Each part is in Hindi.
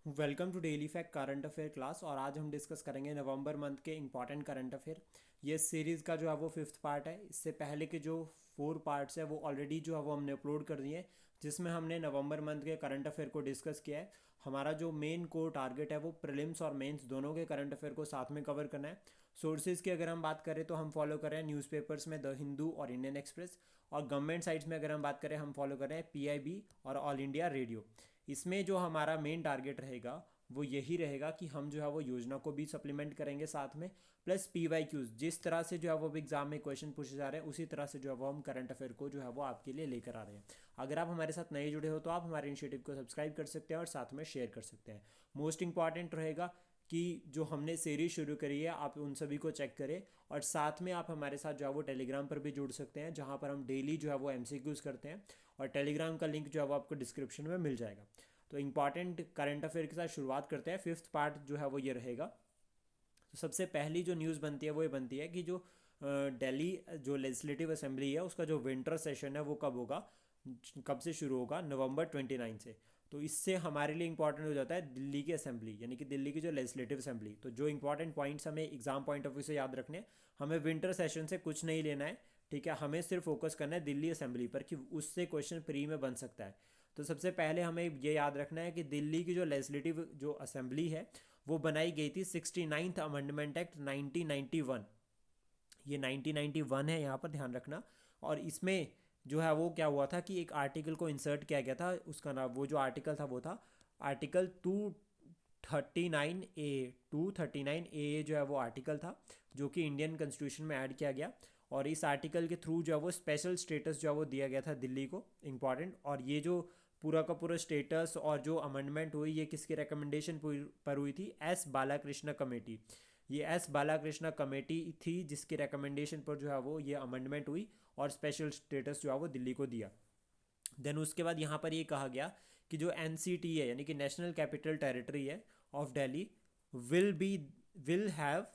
Welcome to daily fact current affair class. और आज हम डिस्कस करेंगे नवंबर मंथ के इंपॉर्टेंट करंट अफेयर। ये सीरीज़ का जो है वो फिफ्थ पार्ट है। इससे पहले के जो फोर पार्ट्स है वो ऑलरेडी जो है वो हमने अपलोड कर दिए हैं, जिसमें हमने नवंबर मंथ के करंट अफेयर को डिस्कस किया है। हमारा जो मेन कोर टारगेट है वो प्रीलिम्स और मेंस दोनों के करंट अफेयर को साथ में कवर करना है। सोर्सेज की अगर हम बात करें तो हम फॉलो कर रहे हैं न्यूज़पेपर्स में द हिंदू और इंडियन एक्सप्रेस, और गवर्नमेंट साइट्स में अगर हम बात करें हम फॉलो कर रहे हैं पीआईबी और ऑल इंडिया रेडियो। इसमें जो हमारा मेन टारगेट रहेगा वो यही रहेगा कि हम जो है वो योजना को भी सप्लीमेंट करेंगे साथ में, प्लस पीवाईक्यूज जिस तरह से जो है वो एग्जाम में क्वेश्चन पूछे जा रहे हैं उसी तरह से जो है वो हम करंट अफेयर को जो है वो आपके लिए लेकर आ रहे हैं। अगर आप हमारे साथ नए जुड़े हो तो आप हमारे इनिशिएटिव को सब्सक्राइब कर सकते हैं और साथ में शेयर कर सकते हैं। मोस्ट इंपॉर्टेंट रहेगा कि जो हमने सीरीज शुरू करी है आप उन सभी को चेक करें, और साथ में आप हमारे साथ जो है वो टेलीग्राम पर भी जुड़ सकते हैं, जहाँ पर हम डेली जो है वो एमसीक्यूज करते हैं, और टेलीग्राम का लिंक जो है वो आपको डिस्क्रिप्शन में मिल जाएगा। तो इंपॉर्टेंट करंट अफेयर के साथ शुरुआत करते हैं। फिफ्थ पार्ट जो है वो ये रहेगा। तो सबसे पहली जो न्यूज़ बनती है वो ये बनती है कि जो दिल्ली जो लेजिस्लेटिव असेंबली है उसका जो विंटर सेशन है वो कब होगा, कब से शुरू होगा, नवंबर 29 से। तो इससे हमारे लिए इंपॉर्टेंट हो जाता है दिल्ली की असेंबली, यानी कि दिल्ली की जो लेजिस्लेटिव असेंबली। तो जो इंपॉर्टेंट पॉइंट्स हमें एग्जाम पॉइंट ऑफ व्यू से याद रखने हैं, हमें विंटर सेशन से कुछ नहीं लेना है, ठीक है। हमें सिर्फ फोकस करना है दिल्ली असेंबली पर कि उससे क्वेश्चन प्री में बन सकता है। तो सबसे पहले हमें ये याद रखना है कि दिल्ली की जो लेजिस्लेटिव जो असेंबली है वो बनाई गई थी 69th अमेंडमेंट एक्ट 1991। ये 1991 है, यहाँ पर ध्यान रखना। और इसमें जो है वो क्या हुआ था कि एक आर्टिकल को इंसर्ट किया गया था, उसका नाम वो जो आर्टिकल था वो था आर्टिकल 239A जो है वो आर्टिकल था, जो कि इंडियन कॉन्स्टिट्यूशन में ऐड किया गया। और इस आर्टिकल के थ्रू जो है वो स्पेशल स्टेटस जो है वो दिया गया था दिल्ली को, इम्पॉर्टेंट। और ये जो पूरा का पूरा स्टेटस और जो अमेंडमेंट हुई ये किसकी रिकमेंडेशन पर हुई थी, एस बालाकृष्ण कमेटी। ये एस बालाकृष्ण कमेटी थी जिसकी रिकमेंडेशन पर जो है वो ये अमेंडमेंट हुई और स्पेशल स्टेटस जो है वो दिल्ली को दिया। देन उसके बाद यहाँ पर ये कहा गया कि जो एनसीटी है यानी कि नेशनल कैपिटल टेरिटरी है of Delhi will be will have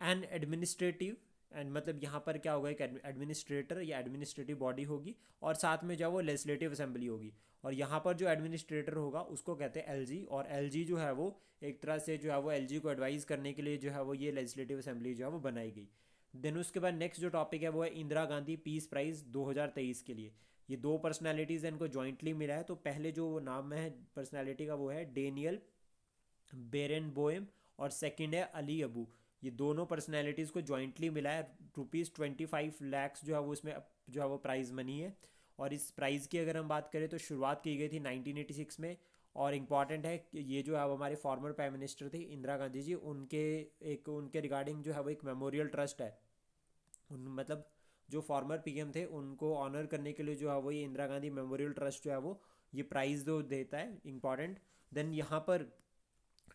an administrative and, मतलब यहाँ पर क्या होगा, एक एडमिनिस्ट्रेटर या एडमिनिस्ट्रेटिव बॉडी होगी, और साथ में जो है वो लेजिस्लेटिव असेंबली होगी। और यहाँ पर जो एडमिनिस्ट्रेटर होगा उसको कहते हैं एलजी, और एलजी जो है वो एक तरह से जो है वो एलजी को एडवाइस करने के लिए जो है वो ये लेजिस्लेटिव असेंबली जो है वो बनाई गई। देन उसके बाद नेक्स्ट जो टॉपिक है वो है इंदिरा गांधी पीस प्राइज़ 2023 के लिए। ये दो पर्सनैलिटीज़ इनको जॉइंटली मिला है। तो पहले जो नाम है पर्सनैलिटी का वो है डेनियल बेरेनबोएम, और सेकंड है अली अबू। ये दोनों पर्सनैलिटीज़ को जॉइंटली मिला है। ₹25 लाख जो है वो इसमें जो है वो प्राइज़ मनी है। और इस प्राइज़ की अगर हम बात करें तो शुरुआत की गई थी 1986 में। और इम्पॉर्टेंट है कि ये जो है वो हमारे फॉर्मर प्राइम मिनिस्टर थे इंदिरा गांधी जी, उनके एक उनके रिगार्डिंग जो है वो एक मेमोरियल ट्रस्ट है। उन मतलब जो फॉर्मर पीएम थे उनको ऑनर करने के लिए जो है वो ये इंदिरा गांधी मेमोरियल ट्रस्ट जो है वो ये प्राइज़ जो देता है, इंपॉर्टेंट। देन यहाँ पर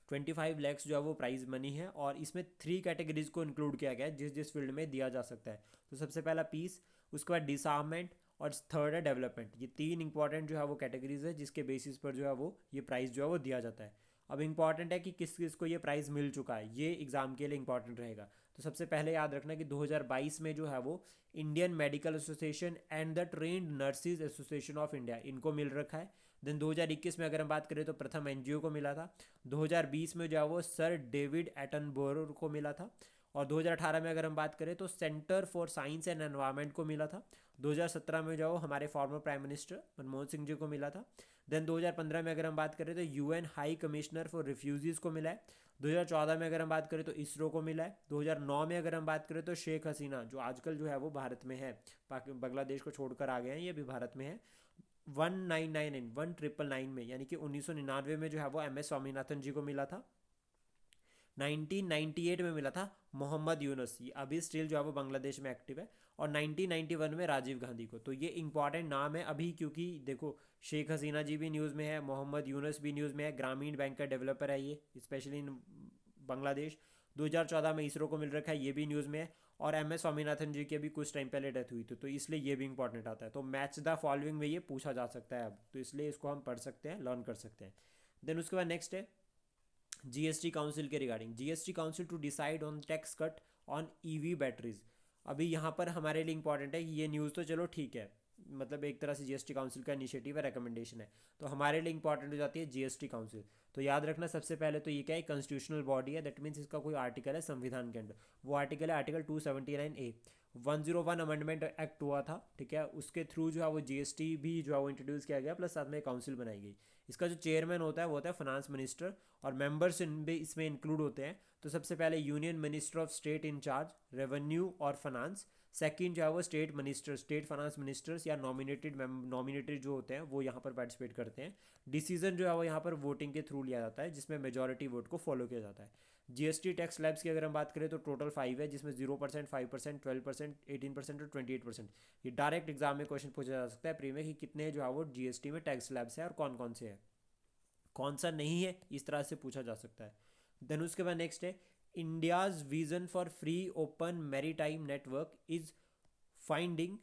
25 लैक्स जो है वो प्राइज़ मनी है, और इसमें थ्री कैटेगरीज को इंक्लूड किया गया है जिस जिस फील्ड में दिया जा सकता है। तो सबसे पहला पीस, उसके बाद डिसआर्ममेंट, और थर्ड है डेवलपमेंट। ये तीन इंपॉर्टेंट जो है वो कैटेगरीज है जिसके बेसिस पर जो है वो ये प्राइज़ जो है वो दिया जाता है। अब इंपॉर्टेंट है कि किस किस को ये प्राइज़ मिल चुका है, ये एग्ज़ाम के लिए इंपॉर्टेंट रहेगा। तो सबसे पहले याद रखना कि 2022 में जो है वो Indian medical association and the trend nurses association of India इनको मिल रखा है। देन 2021 में अगर हम बात करें तो प्रथम एनजीओ को मिला था। 2020 में जो है वो सर डेविड एटनबरो को मिला था। और 2018 में अगर हम बात करें तो centre for science and environment को मिला था। 2017 में जो हमारे former prime minister Manmohan Singh ji को मिला था। देन 2015 में अगर हम बात करें तो UN high commissioner for refugees को मिला है। 2014 में अगर हम बात करें तो इसरो को मिला है। 2009 में अगर हम बात करें तो शेख हसीना जो आजकल जो है वो भारत में है, बांग्लादेश को छोड़कर आ गए हैं, ये भी भारत में है। 1999 में यानी कि 1999 में जो है वो एम एस स्वामीनाथन जी को मिला था। 1998 में मिला था मोहम्मद यूनुस, ये अभी स्टिल जो है वो बांग्लादेश में एक्टिव है। और 1991 में राजीव गांधी को। तो ये इंपॉर्टेंट नाम है अभी, क्योंकि देखो शेख हसीना जी भी न्यूज़ में है, मोहम्मद यूनुस भी न्यूज़ में है, ग्रामीण बैंक का डेवलपर है ये, स्पेशली इन बांग्लादेश। 2014 में इसरो को मिल रखा है, ये भी न्यूज़ में है। और एम एस स्वामीनाथन जी की अभी कुछ टाइम पहले डेथ हुई थी, तो इसलिए ये भी इंपॉर्टेंट आता है। तो मैच द फॉलोइंग में ये पूछा जा सकता है अब, तो इसलिए इसको हम पढ़ सकते हैं, लर्न कर सकते हैं। देन उसके बाद नेक्स्ट है जीएसटी काउंसिल के regarding, GST council to decide on tax cut on EV batteries. अभी यहाँ पर हमारे लिए इंपॉर्टेंट है कि ये न्यूज़ तो चलो ठीक है, मतलब एक तरह से जीएसटी काउंसिल का इनिशिएटिव है, रिकमेंडेशन है, तो हमारे लिए इंपॉर्टेंट हो जाती है जीएसटी काउंसिल। तो याद रखना सबसे पहले तो ये क्या है, कॉन्स्टिट्यूशनल बॉडी है, दैट मीन्स इसका कोई आर्टिकल है संविधान के अंडर। वो आर्टिकल है आर्टिकल 279A। 101 अमेंडमेंट एक्ट हुआ था, ठीक है, उसके थ्रू जो है वो जीएसटी भी जो है वो इंट्रोड्यूस किया गया, प्लस साथ में काउंसिल बनाई गई। इसका जो चेयरमैन होता है वो होता है फाइनेंस मिनिस्टर, और मेंबर्स इसमें इंक्लूड होते हैं। तो सबसे पहले union minister of state in charge revenue और फाइनेंस। सेकंड जो है वो state minister, state finance ministers या नॉमिनेटेड जो होते हैं वो यहाँ पर पार्टिसिपेट करते हैं। डिसीजन जो है वो यहाँ पर वोटिंग के थ्रू लिया जाता है, जिसमें मेजॉरिटी वोट को फॉलो किया जाता है। जीएसटी टैक्स स्लैब्स की अगर हम बात करें तो टोटल 5 है, जिसमें 0%, 5%, 12%, 18% और 28%। ये डायरेक्ट एग्जाम में क्वेश्चन पूछा जा सकता है प्री में कि कितने जो है वो जीएसटी में टैक्स स्लैब्स है और कौन कौन से है, कौन सा नहीं है, इस तरह से पूछा जा सकता है। देन उसके बाद नेक्स्ट है, India's vision for free open maritime network is finding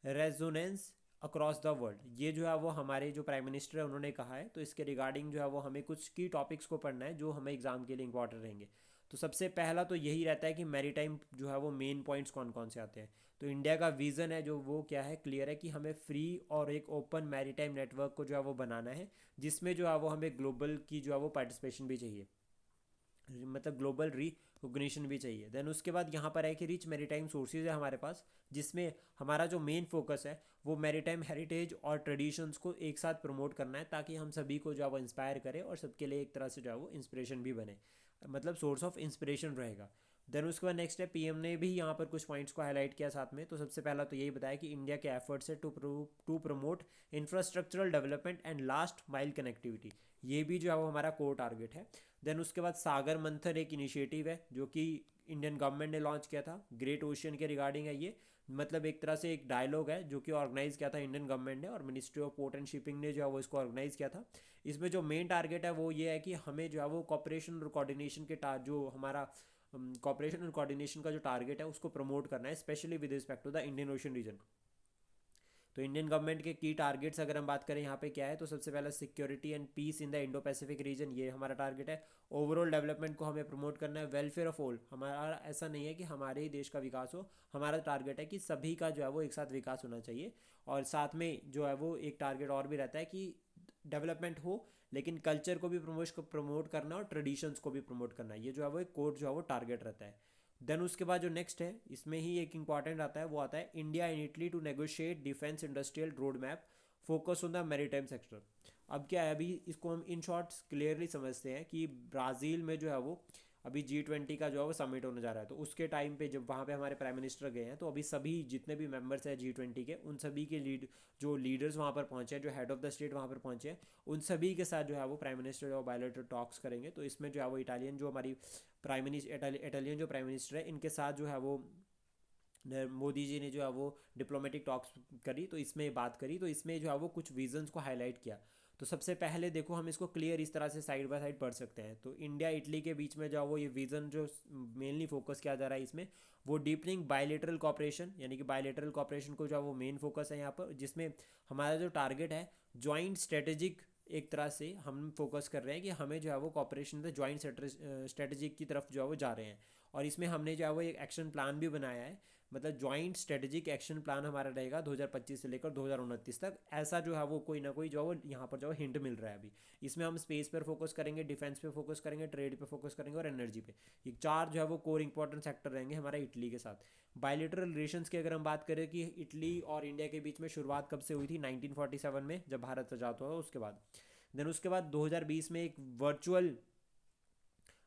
resonance across the world. ये जो है वो हमारे जो प्राइम मिनिस्टर है उन्होंने कहा है, तो इसके रिगार्डिंग जो है वो हमें कुछ की टॉपिक्स को पढ़ना है जो हमें एग्जाम के लिए इंपॉर्टेंट रहेंगे। तो सबसे पहला तो यही रहता है कि मैरीटाइम जो है वो मेन पॉइंट्स कौन कौन से आते हैं। तो इंडिया का विज़न है जो वो क्या है, क्लियर है कि हमें फ्री और एक ओपन मैरीटाइम नेटवर्क को जो है वो बनाना है, जिसमें जो है वो हमें ग्लोबल की जो है वो पार्टिसिपेशन भी चाहिए, मतलब ग्लोबल रिकोगनीशन भी चाहिए। देन उसके बाद यहाँ पर है कि रिच मैरीटाइम सोर्सेज है हमारे पास, जिसमें हमारा जो मेन फोकस है वो मैरीटाइम हेरिटेज और ट्रेडिशंस को एक साथ प्रमोट करना है, ताकि हम सभी को जो है वो इंस्पायर करें और सबके लिए एक तरह से जो है वो इंस्पिरेशन भी बने, मतलब सोर्स ऑफ इंस्पिरेशन रहेगा। देन उसके बाद नेक्स्ट है, पीएम ने भी यहाँ पर कुछ पॉइंट्स को हाईलाइट किया साथ में। तो सबसे पहला तो यही बताया कि इंडिया के एफर्ट्स है to promote infrastructural development and last mile connectivity, ये भी जो है वो हमारा कोर टारगेट है। देन उसके बाद सागर मंथन एक इनिशिएटिव है जो कि इंडियन गवर्नमेंट ने लॉन्च किया था, ग्रेट ओशियन के रिगार्डिंग है ये, मतलब एक तरह से एक डायलॉग है जो कि ऑर्गेनाइज किया था इंडियन गवर्नमेंट ने, और ministry of port and shipping ने जो है वो इसको ऑर्गेनाइज किया था। इसमें जो मेन टारगेट है वो ये है कि हमें जो है वो कॉपरेशन और कोऑर्डिनेशन के जो हमारा कॉपरेशन और कोऑर्डिनेशन का जो टारगेट है उसको प्रमोट करना है, specially with respect to the Indian Ocean region. तो इंडियन गवर्नमेंट के की टारगेट्स अगर हम बात करें यहाँ पे क्या है, तो सबसे पहला security and peace in the Indo Pacific region, ये हमारा टारगेट है। ओवरऑल डेवलपमेंट को हमें प्रमोट करना है, वेलफेयर ऑफ ऑल, हमारा ऐसा नहीं है कि हमारे ही देश का विकास हो, हमारा टारगेट है कि सभी का जो है वो एक साथ विकास होना चाहिए। और साथ में जो है वो एक टारगेट और भी रहता है कि डेवलपमेंट हो लेकिन कल्चर को भी प्रमोट करना और ट्रेडिशंस को भी प्रमोट करना, ये जो है वो एक कोर जो है वो टारगेट रहता है। देन उसके बाद जो नेक्स्ट है, इसमें ही एक इंपॉर्टेंट आता है, वो आता है India and Italy to negotiate defence industrial road map, focus on the maritime sector. अब क्या है, अभी इसको हम इन शॉर्ट्स क्लियरली समझते हैं कि ब्राज़ील में जो है वो अभी G20 का जो है वो समिट होने जा रहा है। तो उसके टाइम पे जब वहाँ पे हमारे प्राइम मिनिस्टर गए हैं, तो अभी सभी जितने भी मेंबर्स हैं G20 के, उन सभी के जो लीडर्स वहाँ पर पहुँचे हैं, जो हेड ऑफ द स्टेट वहाँ पर पहुँचे हैं, उन सभी के साथ जो है वो प्राइम मिनिस्टर जो बायोलेटरल टॉक्स करेंगे। तो इसमें जो है वो इटालियन जो हमारी प्राइम मिनिस्टर, इटालियन जो प्राइम मिनिस्टर है, इनके साथ जो है वो मोदी जी ने जो है वो डिप्लोमेटिक टॉक्स करी, तो इसमें बात करी, तो इसमें जो है वो कुछ विजन्स को हाईलाइट किया। तो सबसे पहले देखो हम इसको क्लियर इस तरह से साइड बाय साइड पढ़ सकते हैं। तो इंडिया इटली के बीच में जो है वो ये विजन जो मेनली फोकस किया जा रहा है इसमें, वो डीपनिंग बायलेटरल कॉपरेशन, यानी कि बायलेटरल कॉपरेशन को जो है वो मेन फोकस है यहाँ पर, जिसमें हमारा जो टारगेट है जॉइंट स्ट्रेटेजिक, एक तरह से हम फोकस कर रहे हैं कि हमें जो है वो कॉपरेशन जॉइंट स्ट्रेटेजिक की तरफ जो है वो जा रहे हैं। और इसमें हमने जो है वो एक एक्शन प्लान भी बनाया है, मतलब जॉइंट स्ट्रेटेजिक एक्शन प्लान हमारा रहेगा 2025 से लेकर 2029 तक। ऐसा जो है वो कोई ना कोई जो है वो यहाँ पर जो है हिंट मिल रहा है अभी। इसमें हम स्पेस पर फोकस करेंगे, डिफेंस पे फोकस करेंगे, ट्रेड पे फोकस करेंगे और एनर्जी पे। ये चार जो है वो कोर इंपॉर्टेंट सेक्टर रहेंगे हमारा इटली के साथ। बायलेटरल रिलेशंस की अगर हम बात करें कि इटली और इंडिया के बीच में शुरुआत कब से हुई थी, 1947 में, जब भारत आज़ाद हुआ उसके बाद। देन उसके बाद 2020 में एक वर्चुअल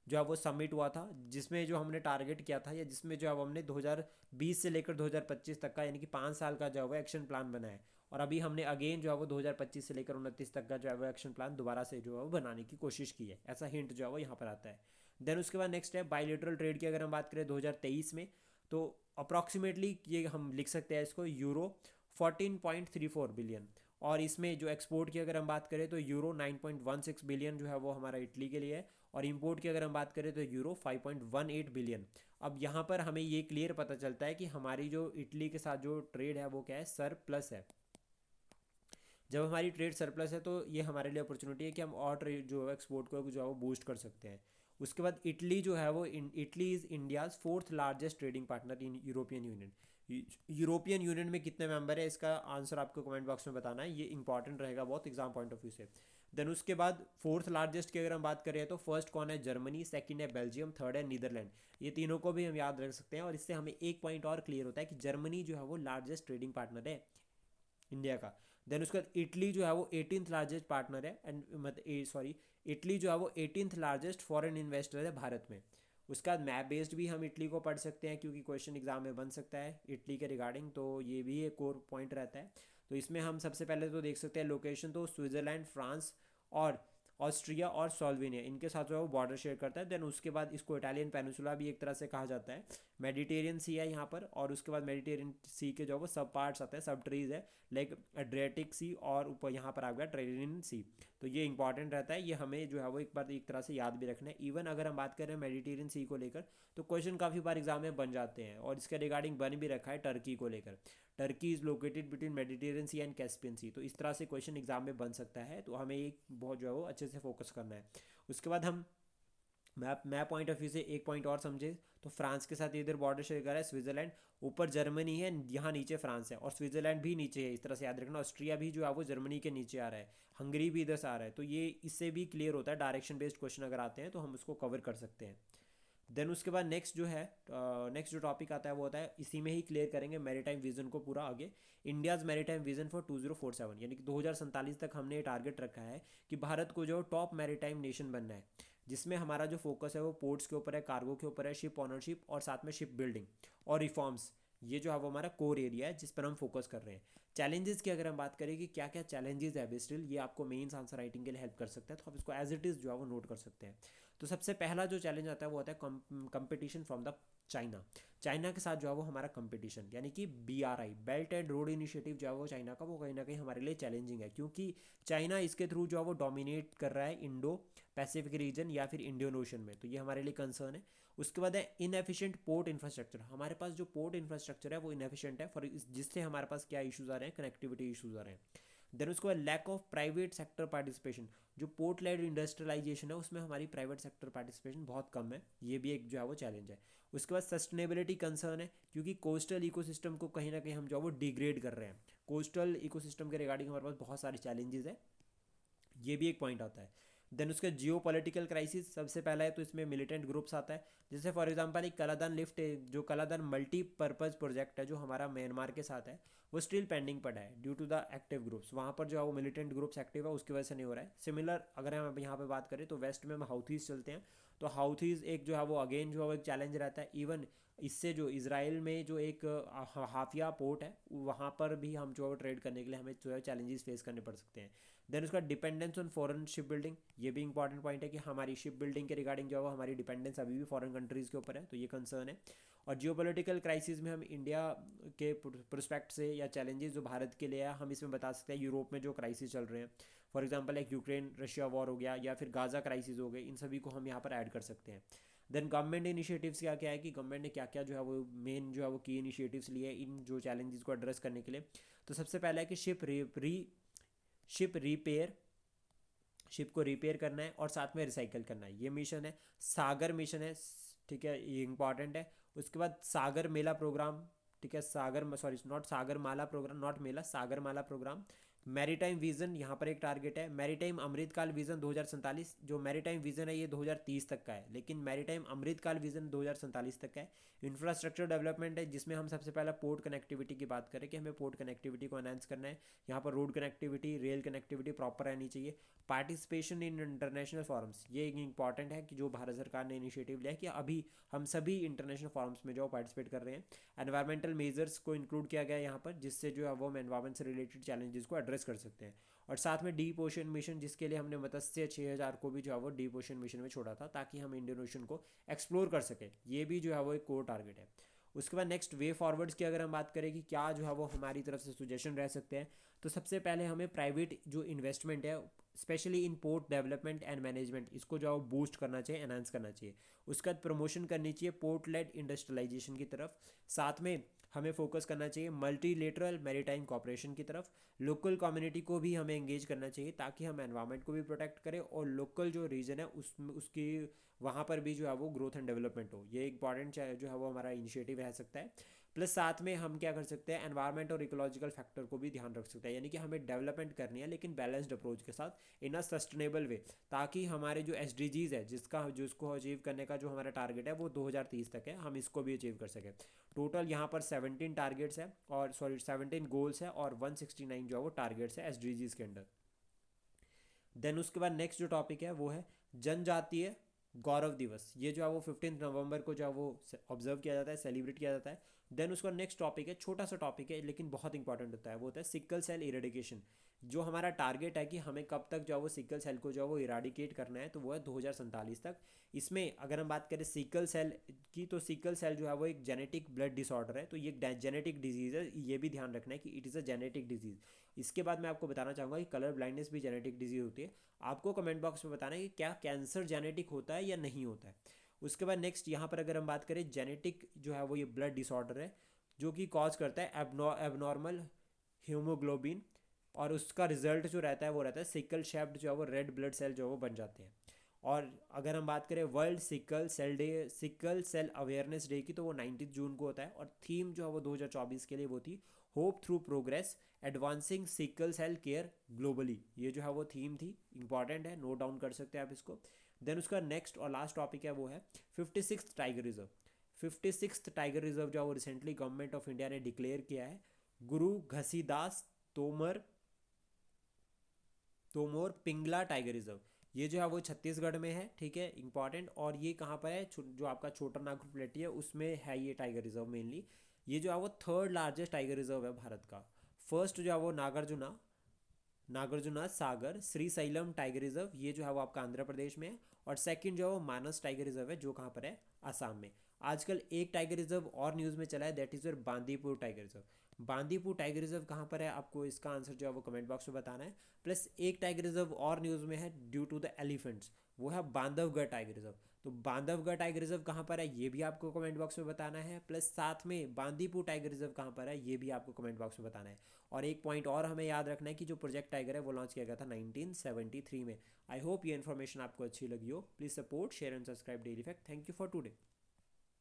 जो है वो समिट हुआ था, जिसमें जो हमने टारगेट किया था, या जिसमें जो है हमने 2020 से लेकर 2025 तक का, यानी कि 5 साल का जो है वो एक्शन प्लान बनाया है। और अभी हमने अगेन जो है वो 2025 से लेकर 29 तक का जो है वो एक्शन प्लान दोबारा से जो है वो बनाने की कोशिश की है, ऐसा हिंट जो है वो यहाँ पर आता है। देन उसके बाद नेक्स्ट है बायलेटरल ट्रेड की अगर हम बात करें 2023 में, तो अप्रॉक्सीमेटली ये हम लिख सकते हैं इसको यूरो 14.34 बिलियन। और इसमें जो एक्सपोर्ट की अगर हम बात करें तो यूरो 9.16 बिलियन जो है वो हमारा इटली के लिए है, और इंपोर्ट की अगर हम बात करें तो यूरो 5.18 बिलियन। अब यहाँ पर हमें ये क्लियर पता चलता है कि हमारी जो इटली के साथ जो ट्रेड है वो क्या है, सरप्लस है। जब हमारी ट्रेड सरप्लस है तो ये हमारे लिए अपॉर्चुनिटी है कि हम और ट्रेड जो है एक्सपोर्ट को जो है वो बूस्ट कर सकते हैं। उसके बाद इटली जो है वो Italy is India's fourth largest trading partner in European union. European union में कितने मेंबर है, इसका आंसर आपको कमेंट बॉक्स में बताना है, ये इंपॉर्टेंट रहेगा बहुत एग्जाम पॉइंट ऑफ व्यू से। देन उसके बाद फोर्थ लार्जेस्ट की अगर हम बात करें तो फर्स्ट कौन है, जर्मनी, सेकंड है बेल्जियम, थर्ड है नीदरलैंड। ये तीनों को भी हम याद रख सकते हैं और इससे हमें एक पॉइंट और क्लियर होता है कि जर्मनी जो है वो लार्जेस्ट ट्रेडिंग पार्टनर है इंडिया का। देन उसके बाद इटली जो है वो 18th लार्जेस्ट पार्टनर है एंड मतलब सॉरी इटली जो है वो 18th लार्जेस्ट फॉरेन इन्वेस्टर है भारत में। उसके बाद मैप बेस्ड भी हम इटली को पढ़ सकते हैं क्योंकि क्वेश्चन एग्जाम में बन सकता है इटली के रिगार्डिंग, तो ये भी एक और पॉइंट रहता है। तो इसमें हम सबसे पहले तो देख सकते हैं लोकेशन, तो स्विट्ज़रलैंड, फ्रांस और ऑस्ट्रिया और सोल्वेनिया इनके साथ जो है वो बॉर्डर शेयर करता है। देन उसके बाद इसको इटालियन पेनिसुला भी एक तरह से कहा जाता है। मेडिटेरियन सी है यहाँ पर, और उसके बाद मेडिटेरियन सी के जो वो सब पार्ट्स आते हैं, सब ट्रीज है, लाइक एड्रियाटिक सी, और ऊपर यहाँ पर आ गया ट्रेडियन सी। तो ये इंपॉर्टेंट रहता है, ये हमें जो है वो एक बार एक तरह से याद भी रखना है। इवन अगर हम बात करें मेडिटेरियन सी को लेकर तो क्वेश्चन काफ़ी बार एग्जाम में बन जाते हैं, और इसके रिगार्डिंग बन भी रखा है टर्की को लेकर। Turkey is located between Mediterranean sea and Caspian sea, तो इस तरह से क्वेश्चन एग्जाम में बन सकता है, तो हमें एक बहुत जो है वो अच्छे से फोकस करना है। उसके बाद हम मैप पॉइंट ऑफ व्यू से एक पॉइंट और समझे तो फ्रांस के साथ इधर बॉर्डर शेयर कर रहा है स्विट्जरलैंड, ऊपर जर्मनी है, यहाँ नीचे फ्रांस है, और स्विट्जरलैंड भी नीचे है, इस तरह से याद रखना। ऑस्ट्रिया भी जो है वो जर्मनी के नीचे आ रहा है, हंगरी भी इधर से आ रहा है, तो ये इससे भी क्लियर होता है, डायरेक्शन बेस्ड क्वेश्चन अगर आते हैं तो हम उसको कवर कर सकते हैं। देन उसके बाद नेक्स्ट जो है, नेक्स्ट जो टॉपिक आता है वो होता है, इसी में ही क्लियर करेंगे मैरीटाइम विजन को पूरा आगे। इंडियाज़ मैरीटाइम विजन फॉर 2047, यानी कि 2047 तक हमने ये टारगेट रखा है कि भारत को जो टॉप मैरीटाइम नेशन बनना है, जिसमें हमारा जो फोकस है वो पोर्ट्स के ऊपर है, कार्गो के ऊपर है, शिप ऑनरशिप और साथ में शिप बिल्डिंग और रिफॉर्म्स। ये जो है वो हमारा कोर एरिया है जिस पर हम फोकस कर रहे हैं। चैलेंजेस की अगर हम बात करें कि क्या क्या चैलेंजेस है बेस्टिल, ये आपको मेंस आंसर राइटिंग के लिए हेल्प कर सकता है, तो आप इसको एज इट इज़ जो है वो नोट कर सकते हैं। तो सबसे पहला जो चैलेंज आता है वो आता है competition from the China. China के साथ जो है वो हमारा कंपटीशन, यानी कि BRI belt and road initiative जो है वो चाइना का, वो कहीं ना कहीं हमारे लिए चैलेंजिंग है, क्योंकि चाइना इसके थ्रू जो है वो डोमिनेट कर रहा है इंडो पैसिफिक रीजन या फिर इंडियन ओशन में, तो ये हमारे लिए कंसर्न है। उसके बाद है इनएफिशिएंट पोर्ट इंफ्रास्ट्रक्चर, हमारे पास जो पोर्ट इंफ्रास्ट्रक्चर है वो इनएफिशिएंट है, फॉर जिससे हमारे पास क्या इशूज़ आ रहे हैं, कनेक्टिविटी इशूज़ आ रहे हैं। देन उसके बाद lack of private sector participation, जो पोर्ट लेड इंडस्ट्रियलाइजेशन है उसमें हमारी प्राइवेट सेक्टर पार्टिसिपेशन बहुत कम है, ये भी एक जो है वो चैलेंज है। उसके बाद सस्टेनेबिलिटी कंसर्न है, क्योंकि कोस्टल इकोसिस्टम को कहीं ना कहीं हम जो है वो डिग्रेड कर रहे हैं। कोस्टल इकोसिस्टम के रिगार्डिंग हमारे पास बहुत सारे चैलेंजेस है, ये भी एक पॉइंट आता है। देन उसका जियो पॉलिटिकल क्राइसिस सबसे पहला है, तो इसमें मिलिटेंट ग्रुप्स आता है, जैसे फॉर एग्जांपल एक कलादान लिफ्ट, जो कलादान मल्टीपर्पज़ प्रोजेक्ट है जो हमारा म्यांमार के साथ है, वो स्टिल पेंडिंग पड़ा है due to the active groups, वहाँ पर जो है वो मिलिटेंट ग्रुप्स एक्टिव है, उसकी वजह से नहीं हो रहा है। सिमिलर अगर हम यहाँ पे बात करें तो वेस्ट में हम हाउथीज चलते हैं, तो हाउथीज एक जो है वो अगेन जो है वो एक चैलेंज रहता है। इवन इससे जो इसराइल में जो एक हाफिया पोर्ट है वहाँ पर भी हम जो है ट्रेड करने के लिए हमें जो है चैलेंजेस फेस करने पड़ सकते हैं। देन उसका dependence on foreign ship building, ये भी इंपॉर्टेंट पॉइंट है कि हमारी शिप बिल्डिंग के रिगार्डिंग जो है हमारी डिपेंडेंस अभी भी फॉरेन कंट्रीज़ के ऊपर है, तो ये कंसर्न है। और जियोपॉलिटिकल क्राइसिस में हम इंडिया के प्रोस्पेक्ट से या चैलेंजेस जो भारत के लिए है हम इसमें बता सकते हैं, यूरोप में जो क्राइसिस चल रहे हैं, फॉर एग्जांपल एक यूक्रेन रशिया वॉर हो गया या फिर गाजा क्राइसिस हो गए, इन सभी को हम यहाँ पर ऐड कर सकते हैं। देन गवर्नमेंट इनिशिएटिव्स क्या क्या है कि गवर्नमेंट ने क्या क्या जो है वो मेन जो है वो की इनिशिएटिव्स लिए इन जो चैलेंजेस को एड्रेस करने के लिए। तो सबसे पहला है कि शिप रिपेयर, शिप को रिपेयर करना है और साथ में रिसाइकल करना है, ये मिशन है। सागर मिशन है, ठीक है, ये इंपॉर्टेंट है। उसके बाद सागर मेला प्रोग्राम, ठीक है, Sagar sorry not Sagarmala programme, not mela, Sagarmala programme. Maritime vision यहाँ पर एक टारगेट है, मैरीटाइम अमृतकाल विजन 2047, जो मैरीटाइम विजन है ये 2030 तक का है, लेकिन मैरीटाइम अमृतकाल विजन 2047 तक का है। इंफ्रास्ट्रक्चर डेवलपमेंट है, जिसमें हम सबसे पहला पोर्ट कनेक्टिविटी की बात करें कि हमें पोर्ट कनेक्टिविटी को एनहांस करना है, यहाँ पर road connectivity, rail connectivity proper रहनी चाहिए। पार्टिसिपेशन इन इंटरनेशनल फॉरम्स, ये एक इंपॉर्टेंट है कि जो भारत सरकार ने इनिशिएटिव लिया है कि अभी हम सभी इंटरनेशनल फॉरम्स में जो पार्टिसिपेट कर रहे हैं। एनवायरमेंटल मेजर्स को इंक्लूड किया गया है यहाँ पर, जिससे जो है वो हम एनवायरमेंट से रिलेटेड चैलेंजेस को एड्रेस कर सकते हैं। और साथ में डीप ओशन मिशन, जिसके लिए हमने मत्स्य 6000 को भी जो है वो डीप ओशन मिशन में छोड़ा था, ताकि हम इंडियन ओशन को एक्सप्लोर कर सकें, ये भी जो है वो एक कोर टारगेट है। उसके बाद नेक्स्ट वे फॉरवर्ड्स की अगर हम बात करें कि क्या जो है वो हमारी तरफ से सुजेशन रह सकते हैं, तो सबसे पहले हमें प्राइवेट जो इन्वेस्टमेंट है specially in port development and management, इसको जो है बूस्ट करना चाहिए, एनहांस करना चाहिए। उसके बाद प्रमोशन करनी चाहिए पोर्ट लेड इंडस्ट्रियलाइजेशन की तरफ। साथ में हमें फोकस करना चाहिए मल्टीलेटरल मैरीटाइम कॉपरेशन की तरफ। लोकल कम्युनिटी को भी हमें एंगेज करना चाहिए ताकि हम एनवायरनमेंट को भी प्रोटेक्ट करें और लोकल जो रीजन है उसकी वहाँ पर भी जो है वो ग्रोथ एंड डेवलपमेंट हो, ये इंपॉर्टेंट जो है वो हमारा इनिशिएटिव रह सकता है। प्लस साथ में हम क्या कर सकते हैं, एनवायरमेंट और इकोलॉजिकल फैक्टर को भी ध्यान रख सकते हैं, यानी कि हमें डेवलपमेंट करनी है लेकिन बैलेंस्ड अप्रोच के साथ इन अ सस्टेनेबल वे, ताकि हमारे जो SDGs है जिसको अचीव करने का जो हमारा टारगेट है वो 2030 तक है, हम इसको भी अचीव कर सकें। टोटल यहाँ पर 17 टारगेट्स है और 17 गोल्स है और 169 जो है वो टारगेट्स है SDGs के अंडर। देन उसके बाद नेक्स्ट जो टॉपिक है वो है जनजातीय गौरव दिवस। ये जो है वो 15 नवंबर को जो है वो ऑब्जर्व किया जाता है, सेलिब्रेट किया जाता है। देन उसका नेक्स्ट टॉपिक है, छोटा सा टॉपिक है लेकिन बहुत इंपॉर्टेंट होता है, वो होता है सिकल सेल इरेडिकेशन। जो हमारा टारगेट है कि हमें कब तक जो है वो सिकल सेल को जो है वो इराडिकेट करना है, तो वो है 2047 तक। इसमें अगर हम बात करें सिकल सेल की, तो सिकल सेल जो है वो एक जेनेटिक ब्लड डिसऑर्डर है, तो ये जेनेटिक डिजीज़ है, ये भी ध्यान रखना है कि it is a genetic disease. इसके बाद मैं आपको बताना चाहूँगा कि कलर ब्लाइंडनेस भी जेनेटिक डिजीज़ होती है। आपको कमेंट बॉक्स में बताना है कि क्या कैंसर जेनेटिक होता है या नहीं होता है। उसके बाद नेक्स्ट यहाँ पर अगर हम बात करें, जेनेटिक जो है वो ये ब्लड डिसऑर्डर है जो कि कॉज करता है एबनॉर्मल हीमोग्लोबिन, और उसका रिजल्ट जो रहता है वो रहता है सिकल शेप्ड जो है वो रेड ब्लड सेल जो है वो बन जाते हैं। और अगर हम बात करें world sickle cell awareness day की, तो वो 19 जून को होता है, और थीम जो है वो 2024 के लिए वो थी hope through progress advancing sickle cell care globally. ये जो है वो थीम थी, इंपॉर्टेंट है, नोट डाउन कर सकते हैं आप इसको। देन उसका नेक्स्ट और लास्ट टॉपिक है वो है 56th tiger reserve. 56th tiger reserve जो है वो रिसेंटली गवर्नमेंट ऑफ इंडिया ने डिक्लेयर किया है, गुरु घसीदास तोमर तोमोर पिंगला टाइगर रिजर्व। ये जो है वो छत्तीसगढ़ में है, ठीक है, इंपॉर्टेंट। और ये कहाँ पर है, जो आपका छोटा नागपुर प्लेटी है उसमें है ये टाइगर रिजर्व मेनली। ये जो है वो थर्ड लार्जेस्ट टाइगर रिजर्व है भारत का। फर्स्ट जो है वो नागार्जुना सागर श्रीशैलम टाइगर रिजर्व, ये जो है वो आपका आंध्र प्रदेश में है। और सेकंड जो है वो मानस टाइगर रिजर्व है, जो कहाँ पर है, आसाम में। आजकल एक टाइगर रिजर्व और न्यूज़ में चला है, that is your Bandipur tiger reserve. Bandipur tiger reserve कहाँ पर है, आपको इसका आंसर जो है वो कमेंट बॉक्स में बताना है। प्लस एक टाइगर रिजर्व और न्यूज़ में है ड्यू टू द एलिफेंट्स, वो है बांधवगढ़ टाइगर रिजर्व। तो बांधवगढ़ टाइगर रिजर्व कहाँ पर है ये भी आपको कमेंट बॉक्स में बताना है। प्लस साथ में बांदीपुर टाइगर रिजर्व कहाँ पर है ये भी आपको कमेंट बॉक्स में बताना है। और एक पॉइंट और हमें याद रखना है कि जो प्रोजेक्ट टाइगर है वो लॉन्च किया गया था 1973 में। आई होप ये इन्फॉर्मेशन आपको अच्छी लगी हो। Please support share and subscribe daily fact. Thank you for today.